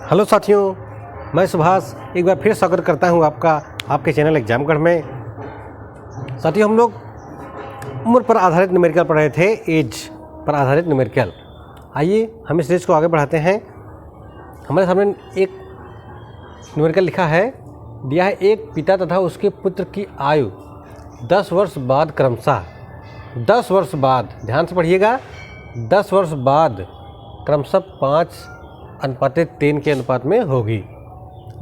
Hello साथियों, मैं सुभाष एक बार फिर स्वागत करता हूं आपका आपके चैनल एग्जामगढ़ में। साथियों, हम लोग उम्र पर आधारित न्यूमेरिकल पढ़ रहे थे, एज पर आधारित न्यूमेरिकल। आइए हम इस सीरीज को आगे बढ़ाते हैं। हमारे सामने एक न्यूमेरिकल लिखा है, दिया है एक पिता तथा उसके पुत्र की आयु 10 वर्ष बाद क्रमशः 10 वर्ष बाद, ध्यान से पढ़िएगा, 10 वर्ष बाद क्रमशः 5:3 के अनुपात में होगी।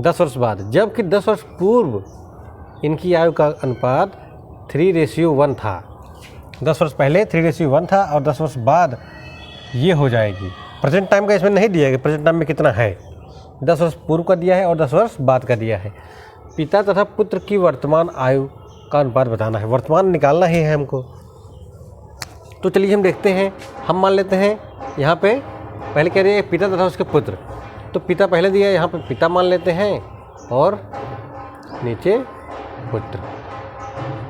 10 वर्ष बाद, जबकि 10 वर्ष पूर्व इनकी आयु का अनुपात 3:1 था। 10 वर्ष पहले 3:1 था और 10 वर्ष बाद ये हो जाएगी। प्रेजेंट टाइम का इसमें नहीं दिया है, प्रेजेंट टाइम में कितना है। 10 वर्ष पूर्व का दिया है और 10 वर्ष बाद का दिया है। पिता तथा पुत्र की वर्तमान आयु का अनुपात बताना है, वर्तमान निकालना ही है हमको। तो चलिए हम देखते हैं। हम मान लेते हैं यहाँ पे पहले कह रहे हैं पिता तथा उसके पुत्र, तो पिता पहले दिया है, यहाँ पे पिता मान लेते हैं और नीचे पुत्र,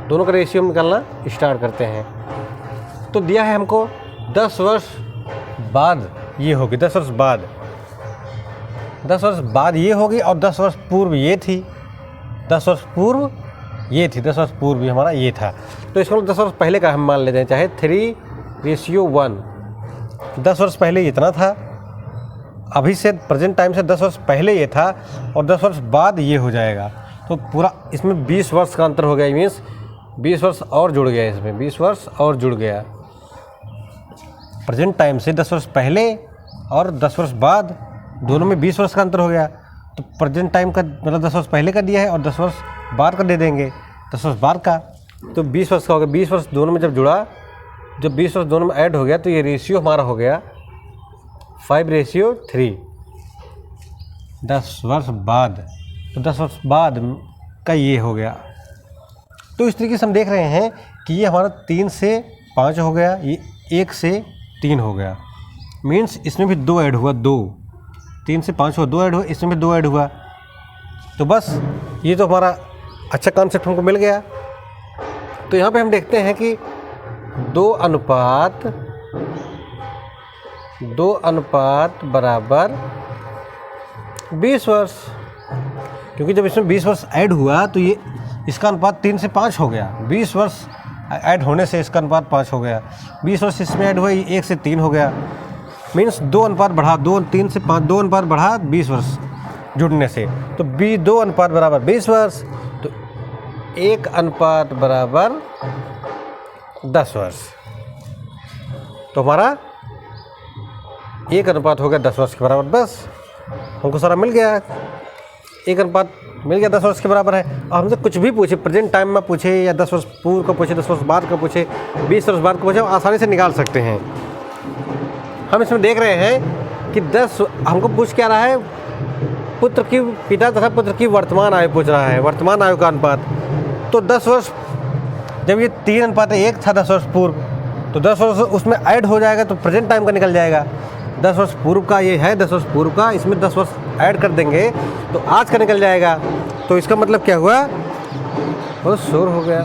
दोनों का रेशियो निकालना स्टार्ट करते हैं। तो दिया है हमको 10 वर्ष बाद ये होगी, 10 वर्ष बाद, 10 वर्ष बाद ये होगी और 10 वर्ष पूर्व ये थी, 10 वर्ष पूर्व ये थी, 10 वर्ष पूर्व भी हमारा ये था। तो इसको 10 वर्ष पहले का हम मान लेते हैं, चाहे 3:1। 10 वर्ष पहले इतना था, अभी से प्रेजेंट टाइम से 10 वर्ष पहले ये था और 10 वर्ष बाद ये हो जाएगा। तो पूरा इसमें 20 वर्ष का अंतर हो गया, मीन्स 20 वर्ष और जुड़ गया, इसमें 20 वर्ष और जुड़ गया। प्रेजेंट टाइम से 10 वर्ष पहले और 10 वर्ष बाद, दोनों में 20 वर्ष का अंतर हो गया। तो प्रेजेंट टाइम का मतलब 10 वर्ष पहले का दिया है और 10 वर्ष बाद का दे देंगे, 10 वर्ष बाद का, तो 20 वर्ष का हो गया। 20 वर्ष दोनों में जब जुड़ा, जब 20 वर्ष दोनों में ऐड हो गया तो ये रेशियो हमारा हो गया 5:3। 10 वर्ष बाद, तो 10 वर्ष बाद का ये हो गया। तो इस तरीके से हम देख रहे हैं कि ये हमारा 3 से 5 हो गया, ये 1 से 3 हो गया, मीन्स इसमें भी 2 ऐड हुआ, 2, 3 से 5 हुआ, 2 ऐड हुआ, इसमें भी 2 ऐड हुआ। तो बस ये तो हमारा अच्छा कॉन्सेप्ट हमको मिल गया। तो यहाँ पे हम देखते हैं कि 2 अनुपात बराबर 20 वर्ष, क्योंकि जब इसमें 20 वर्ष ऐड हुआ तो ये इसका अनुपात 3 से 5 हो गया। 20 वर्ष ऐड होने से इसका अनुपात 5 हो गया। 20 वर्ष इसमें ऐड हुआ, ये 1 से 3 हो गया, मीन्स 2 अनुपात बढ़ा, 3 से 5, 2 अनुपात बढ़ा 20 वर्ष जुड़ने से, तो 2 अनुपात बराबर 20 वर्ष, तो 1 अनुपात बराबर 10 वर्ष। तो हमारा 1 अनुपात हो गया 10 वर्ष के बराबर। बस हमको सारा मिल गया, 1 अनुपात मिल गया 10 वर्ष के बराबर है। और हमसे कुछ भी पूछे, प्रेजेंट टाइम में पूछे या 10 वर्ष पूर्व का पूछे, 10 वर्ष बाद का पूछे, 20 वर्ष बाद का पूछे, हम आसानी से निकाल सकते हैं। हम इसमें देख रहे हैं कि 10 हमको पूछ क्या रहा है, पुत्र की, पिता तथा पुत्र की वर्तमान आयु पूछ रहा है, वर्तमान आयु का अनुपात। तो 10 वर्ष, जब ये 3:1 था 10 वर्ष पूर्व, तो 10 वर्ष उसमें ऐड हो जाएगा तो प्रेजेंट टाइम का निकल जाएगा। 10 वर्ष पूर्व का ये है, 10 वर्ष पूर्व का, इसमें 10 वर्ष ऐड कर देंगे तो आज का निकल जाएगा। तो इसका मतलब क्या हुआ, बहुत शोर हो गया।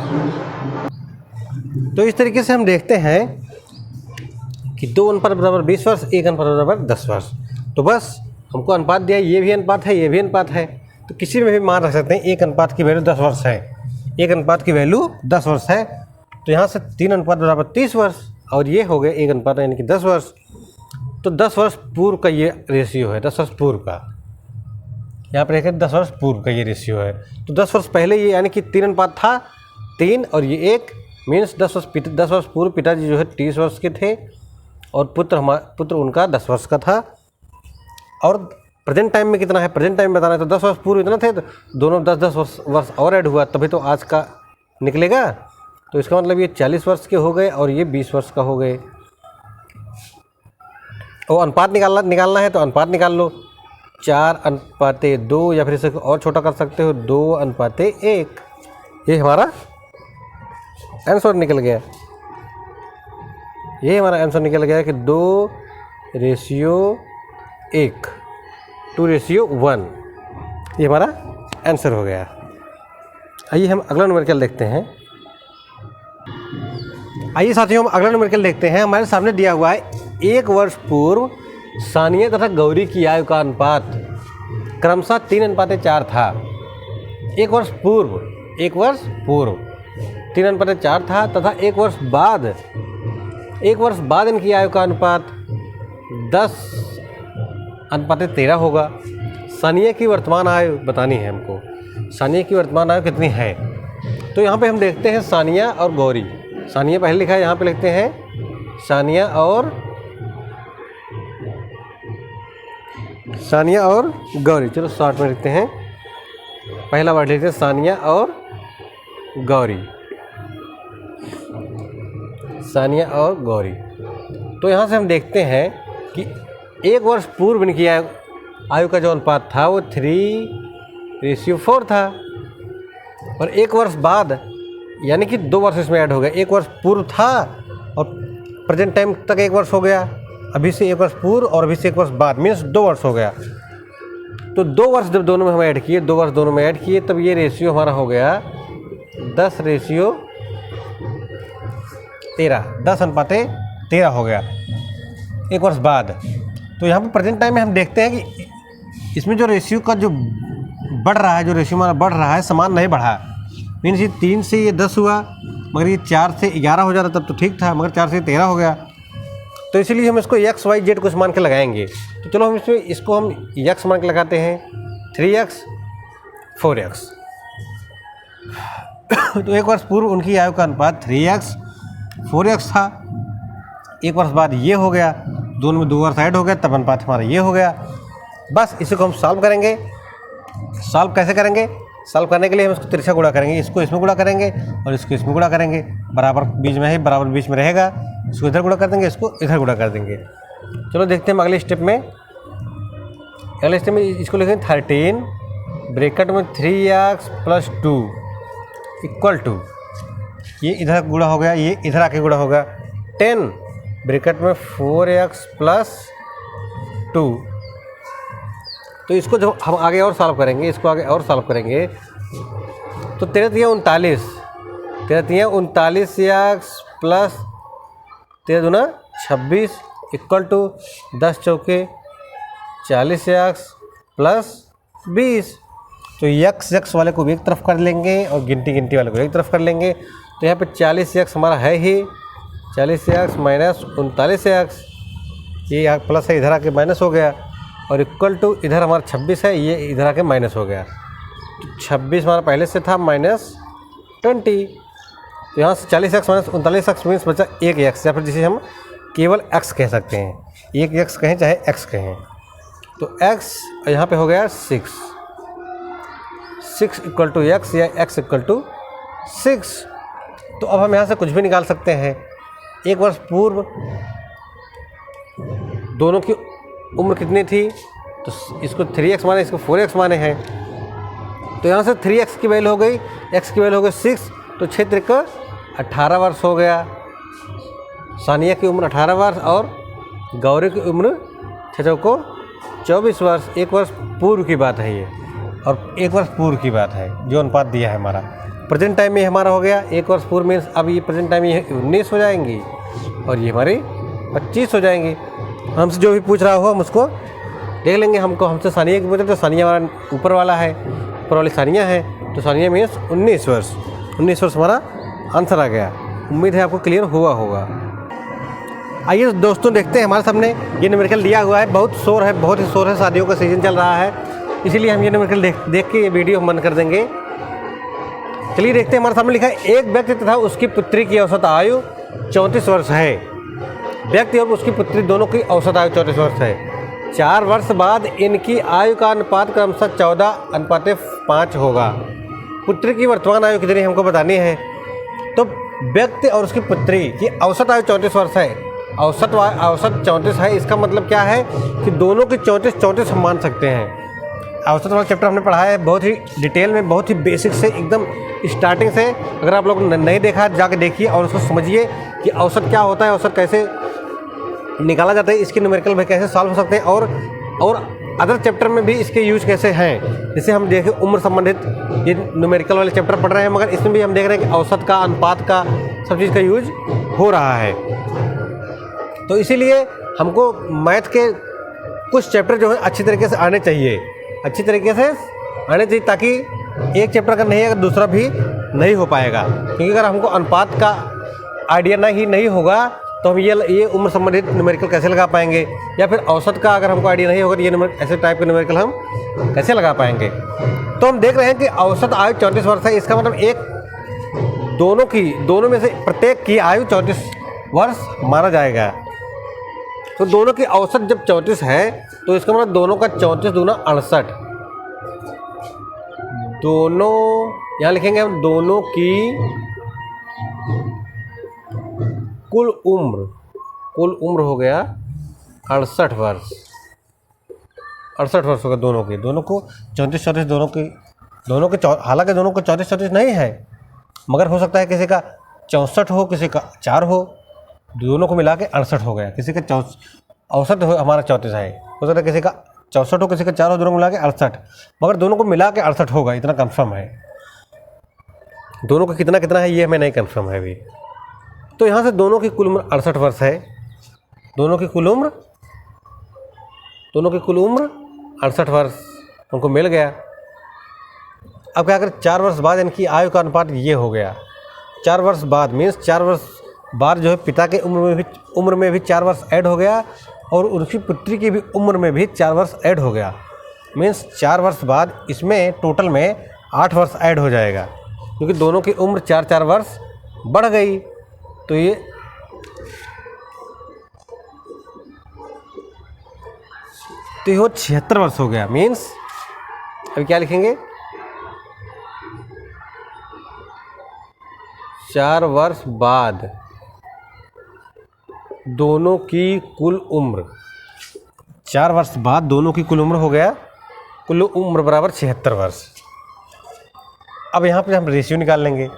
तो इस तरीके से हम देखते हैं कि 2 अनुपात बराबर 20 वर्ष, 1 अनुपात बराबर 10 वर्ष। तो बस हमको अनुपात दिया, ये भी अनुपात है, ये भी अनुपात है, तो किसी में भी मान रख सकते हैं। 1 अनुपात की वैल्यू 10 वर्ष है, 1 अनुपात की वैल्यू 10 वर्ष है, तो यहाँ से 3 अनुपात बराबर 30 वर्ष और ये हो गया 1 अनुपात यानी कि 10 वर्ष। तो 10 वर्ष पूर्व का ये रेशियो है, 10 वर्ष पूर्व का, यहाँ पर देखिए 10 वर्ष पूर्व का ये रेशियो है। तो 10 वर्ष पहले ये यानी कि 3 अनुपात था, 3 और ये 1, मीन्स 10 वर्ष पूर्व पिताजी जो है 30 वर्ष के थे और पुत्र उनका 10 वर्ष का था। और प्रेजेंट टाइम में कितना है, प्रेजेंट टाइम में बताना है, तो 10 वर्ष पूर्व इतना थे, तो दोनों 10-10 वर्ष और ऐड हुआ, तभी तो आज का निकलेगा। तो इसका मतलब ये 40 वर्ष के हो गए और ये 20 वर्ष का हो गए। और अनुपात निकालना है तो अनुपात निकाल लो, 4:2, या फिर इसे और छोटा कर सकते हो, 2:1। ये हमारा आंसर निकल गया, ये हमारा आंसर निकल गया कि 2:1, 2:1, ये हमारा आंसर हो गया। आइए हम अगला न्यूमेरिकल देखते हैं। आइए साथियों, हम अगला न्यूमेरिकल देखते हैं। हमारे सामने दिया हुआ है 1 वर्ष पूर्व सानिया तथा गौरी की आयु का अनुपात क्रमशः 3:4 था। एक वर्ष पूर्व 3:4 था तथा एक वर्ष बाद इनकी आयु का अनुपात 10:13 होगा। सानिया की वर्तमान आयु बतानी है हमको। सानिया की वर्तमान आयु कितनी है? तो यहाँ पे हम देखते हैं सानिया और गौरी। सानिया पहले लिखा है, यहाँ पे लिखते हैं सानिया और गौरी। चलो शॉर्ट में लिखते हैं, पहला वर्ड लिखते हैं सानिया और गौरी। सानिया और गौरी। तो यहाँ से हम देखते हैं कि एक वर्ष पूर्व इनकी आयु का जो अनुपात था वो 3:4 था, और एक वर्ष बाद यानी कि 2 वर्ष इसमें ऐड हो गया। एक वर्ष पूर्व था और प्रेजेंट टाइम तक 1 वर्ष हो गया, अभी से 1 वर्ष पूर्व और अभी से 1 वर्ष बाद, मीन्स 2 वर्ष हो गया। तो 2 वर्ष जब दोनों में हम ऐड किए, 2 वर्ष दोनों में ऐड किए, तब ये रेशियो हमारा हो गया 10:13 हो गया 1 वर्ष बाद। तो यहाँ पे प्रेजेंट टाइम में हम देखते हैं कि इसमें जो रेशियो का जो बढ़ रहा है, जो रेशियो हमारा बढ़ रहा है, समान नहीं बढ़ा। मीन्स ये 3 से ये 10 हुआ, मगर ये 4 से 11 हो जाता तब तो ठीक था, मगर 4 से 13 हो गया। तो इसीलिए हम इसको x, y, z कुछ मान के लगाएंगे। तो चलो हम इसको हम x मान के लगाते हैं 3x 4x। तो एक वर्ष पूर्व उनकी आयु का अनुपात 3x 4x था। एक वर्ष बाद ये हो गया, दोनों में 2 वर्ष ऐड हो गया, तब अनुपात हमारा ये हो गया। बस इसी को हम सॉल्व करेंगे। सॉल्व कैसे करेंगे? सॉल्व करने के लिए हम इसको तिरछा गुणा करेंगे, इसको इसमें गुणा करेंगे और इसको इसमें गुणा करेंगे। बराबर बीच में है, बराबर बीच में रहेगा, इसको इधर गुणा कर देंगे, इसको इधर गुणा कर देंगे। चलो देखते हैं अगले स्टेप में। अगले स्टेप में इसको लिखेंगे 13 ब्रैकेट में 3x + 2 इक्वल टू, ये इधर गुणा हो गया, ये इधर आके गुणा होगा 10 ब्रैकेट में 4x + 2। तो इसको जब हम आगे और सॉल्व करेंगे, इसको आगे और सॉल्व करेंगे तो 13 39 x प्लस 13 दूना 26 इक्वल टू 10 चौके 40x प्लस 20। तो x वाले को भी एक तरफ कर लेंगे और गिनती वाले को एक तरफ कर लेंगे। तो यहाँ पे 40x हमारा है ही, 40x माइनस 39x, ये प्लस है, इधर आके माइनस हो गया, और इक्वल टू इधर हमारा 26 है, ये इधर आके माइनस हो गया। तो 26 हमारा पहले से था -20। तो यहाँ से 40x माइनस 39x मीन्स बचा 1x, या फिर जिसे हम केवल x कह सकते हैं, 1x कहें चाहे x कहें। तो x यहाँ पे हो गया 6 इक्वल टू x या x इक्वल टू 6। तो अब हम यहाँ से कुछ भी निकाल सकते हैं। एक वर्ष पूर्व दोनों की उम्र कितनी थी? तो इसको 3x माने, इसको 4x माने हैं। तो यहाँ से 3x की वैल्यू हो गई, x की वैल्यू हो गई 6, तो 6 का 18 वर्ष हो गया। सानिया की उम्र 18 वर्ष और गौरी की उम्र 6 को 24 वर्ष। एक वर्ष पूर्व की बात है ये, और एक वर्ष पूर्व की बात है जो अनुपात दिया है हमारा। प्रेजेंट टाइम में हमारा हो गया एक वर्ष पूर्व मीन्स अब ये प्रेजेंट टाइम ये 19 हो जाएंगी और ये हमारी 25 हो जाएंगी। हमसे जो भी पूछ रहा हो हम उसको देख लेंगे। हमसे सानिया की पूछे तो सानिया हमारा ऊपर वाला है, ऊपर वाली सानिया है, तो सानिया मीन्स 19 वर्ष। 19 वर्ष हमारा आंसर आ गया। उम्मीद है आपको क्लियर हुआ होगा। आइए दोस्तों देखते हैं, हमारे सामने ये न्यूमेरिकल दिया हुआ है। बहुत शोर है, बहुत ही शोर है, शादियों का सीज़न चल रहा है, इसीलिए हम ये न्यूमेरिकल देख के ये वीडियो हम बंद कर देंगे। चलिए देखते हैं, हमारे सामने लिखा है एक व्यक्ति तथा उसकी पुत्री की औसत आयु 34 वर्ष है। व्यक्ति और उसकी पुत्री दोनों की औसत आयु 34 वर्ष है। 4 वर्ष बाद इनकी आयु का अनुपात क्रमशः 14:5 होगा। पुत्री की वर्तमान आयु कितनी हमको बतानी है। तो व्यक्ति और उसकी पुत्री की औसत आयु 34 वर्ष है। औसत 34 है, इसका मतलब क्या है कि दोनों की 34 हम मान सकते हैं। औसत वाला चैप्टर हमने पढ़ा है बहुत ही डिटेल में, बहुत ही बेसिक से, एकदम स्टार्टिंग से। अगर आप लोग नहीं देखा जाके देखिए और उसको समझिए कि औसत क्या होता है, औसत कैसे निकाला जाता है, इसके न्यूमेरिकल में कैसे सॉल्व हो सकते हैं, और अदर चैप्टर में भी इसके यूज कैसे हैं। जैसे हम देखें उम्र संबंधित ये न्यूमेरिकल वाले चैप्टर पढ़ रहे हैं, मगर इसमें भी हम देख रहे हैं कि औसत का, अनुपात का, सब चीज़ का यूज हो रहा है। तो इसीलिए हमको मैथ के कुछ चैप्टर जो है अच्छी तरीके से आने चाहिए। अच्छी तरीके से आने चाहिए, ताकि एक चैप्टर का नहीं अगर दूसरा भी नहीं हो पाएगा। क्योंकि अगर हमको अनुपात का आइडिया नहीं होगा तो हम ये उम्र संबंधित न्यूमेरिकल कैसे लगा पाएंगे, या फिर औसत का अगर हमको आइडिया नहीं होगा तो ये ऐसे टाइप के न्यूमेरिकल हम कैसे लगा पाएंगे। तो हम देख रहे हैं कि औसत आयु 34 वर्ष है। इसका मतलब दोनों में से प्रत्येक की आयु 34 वर्ष माना जाएगा। तो दोनों की औसत जब 34 है तो इसका मतलब दोनों का 34 दूना 68। दोनों यहाँ लिखेंगे हम, दोनों की कुल उम्र हो गया 68 वर्ष। 68 वर्ष होगा दोनों को 34 दोनों के हालांकि दोनों को 34 नहीं है, मगर हो सकता है किसी का 64 हो, किसी का 4 हो, दोनों को मिला के 68 हो गया। किसी का औसत हमारा 34 है, हो सकता है किसी का 64 हो, किसी का 4 हो, दोनों को मिला के 68, मगर दोनों को मिला के 68 होगा, इतना कंफर्म है। दोनों का कितना है ये हमें नहीं कंफर्म है अभी। तो यहाँ से दोनों की कुल उम्र 68 वर्ष है। दोनों की कुल उम्र 68 वर्ष उनको मिल गया। अब क्या करें, 4 वर्ष बाद इनकी आयु का अनुपात ये हो गया। 4 वर्ष बाद मीन्स 4 वर्ष बाद जो है पिता के उम्र में भी 4 वर्ष ऐड हो गया, और उनकी पुत्री की भी उम्र में भी 4 वर्ष ऐड हो गया। मीन्स 4 वर्ष बाद इसमें टोटल में 8 वर्ष ऐड हो जाएगा, क्योंकि दोनों की उम्र 4 वर्ष बढ़ गई। तो ये हो 76 वर्ष हो गया। मीन्स अभी क्या लिखेंगे, 4 वर्ष बाद दोनों की कुल उम्र, 4 वर्ष बाद दोनों की कुल उम्र हो गया, कुल उम्र बराबर 76 वर्ष। अब यहाँ पे हम रेशियो निकाल लेंगे।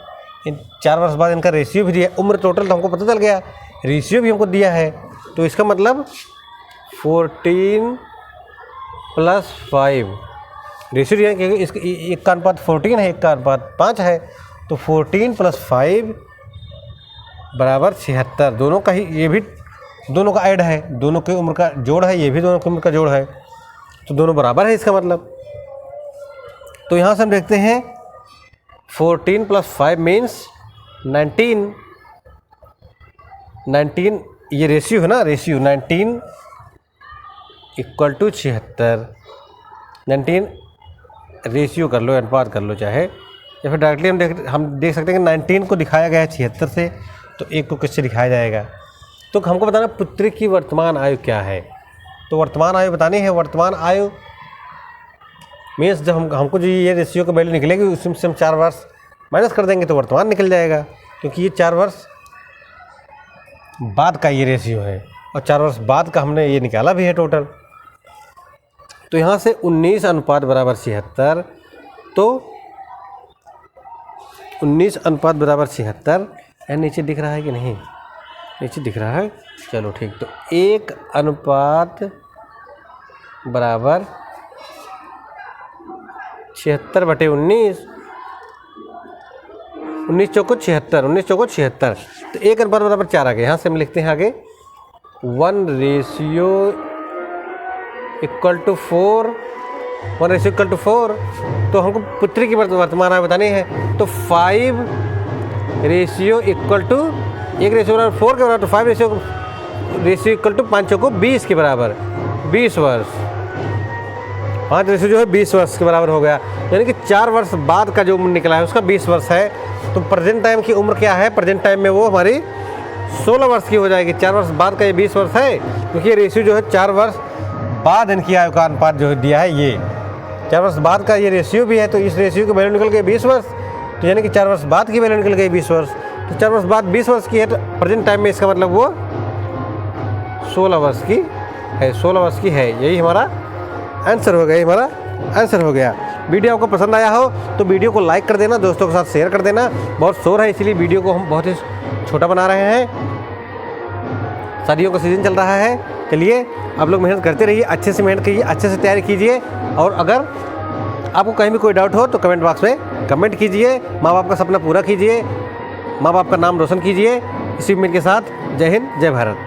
इन 4 वर्ष बाद इनका रेशियो भी दिया, उम्र टोटल तो हमको पता चल गया, रेशियो भी हमको दिया है। तो इसका मतलब 14 + 5 रेशियो दिया, क्योंकि इसका एक का अनुपात 14 है, एक का अनुपात 5 है। तो 14 + 5 बराबर 76। दोनों का ही, ये भी दोनों का ऐड है, दोनों की उम्र का जोड़ है, ये भी दोनों की उम्र का जोड़ है, तो दोनों बराबर है इसका मतलब। तो यहाँ से हम देखते हैं 14 + 5 मीन्स 19 ये रेशियो है ना, रेशियो 19 = 76। 19 रेशियो कर लो, अनुपात कर लो चाहे, या फिर डायरेक्टली हम देख सकते हैं कि 19 को दिखाया गया है 76 से, तो 1 को किससे दिखाया जाएगा। तो हमको बताना पुत्री की वर्तमान आयु क्या है। तो वर्तमान आयु बतानी है। वर्तमान आयु मीन्स जब हमको जो ये रेशियो का वैल्यू निकलेगी उसमें से हम 4 वर्ष माइनस कर देंगे तो वर्तमान निकल जाएगा, क्योंकि ये 4 वर्ष बाद का ये रेशियो है, और 4 वर्ष बाद का हमने ये निकाला भी है टोटल। तो यहाँ से 19 अनुपात बराबर 76, तो 19 अनुपात बराबर 76। नीचे दिख रहा है कि नहीं, नीचे दिख रहा है, चलो ठीक। तो 1 अनुपात बराबर 76/19, 19 चौको 76, 19 चौको 76, तो 1 अनुपात बराबर 4 आ गया। यहाँ से हम लिखते हैं आगे 1 ratio equal to 4, 1 ratio equal to 4। तो हमको पुत्री की वर्तमान आयु बतानी है, तो 5 रेशियो इक्वल टू 1 रेशियो बराबर 4 के बराबर, तो 5 रेशियो इक्वल टू 5 चौको 20 के बराबर, 20 वर्ष। 5 रेशियो जो है 20 वर्ष के बराबर हो गया, यानी कि 4 वर्ष बाद का जो उम्र निकला है उसका 20 वर्ष है। तो प्रेजेंट टाइम की उम्र क्या है, प्रेजेंट टाइम में वो हमारी 16 वर्ष की हो जाएगी। 4 वर्ष बाद का ये 20 वर्ष है, क्योंकि ये रेशियो जो है 4 वर्ष बाद इनकी आयु का अनुपात जो दिया है, ये 4 वर्ष बाद का ये रेशियो भी है। तो इस रेशियो की वैल्यू निकल गई 20 वर्ष, तो यानी कि 4 वर्ष बाद की वैल्यू निकल गई 20 वर्ष। तो 4 वर्ष बाद 20 वर्ष की है, तो प्रेजेंट टाइम में इसका मतलब वो 16 वर्ष की है, 16 वर्ष की है। यही हमारा आंसर हो गया, यही हमारा आंसर हो गया। वीडियो आपको पसंद आया हो तो वीडियो को लाइक कर देना, दोस्तों के साथ शेयर कर देना। बहुत शोर है इसलिए वीडियो को हम बहुत ही छोटा बना रहे हैं, शादियों का सीज़न चल रहा है। चलिए आप लोग मेहनत करते रहिए, अच्छे से मेहनत कीजिए, अच्छे से तैयारी कीजिए, और अगर आपको कहीं भी कोई डाउट हो तो कमेंट बॉक्स में कमेंट कीजिए। माँ बाप का सपना पूरा कीजिए, माँ बाप का नाम रोशन कीजिए। इसी उम्मीद के साथ जय हिंद, जय भारत।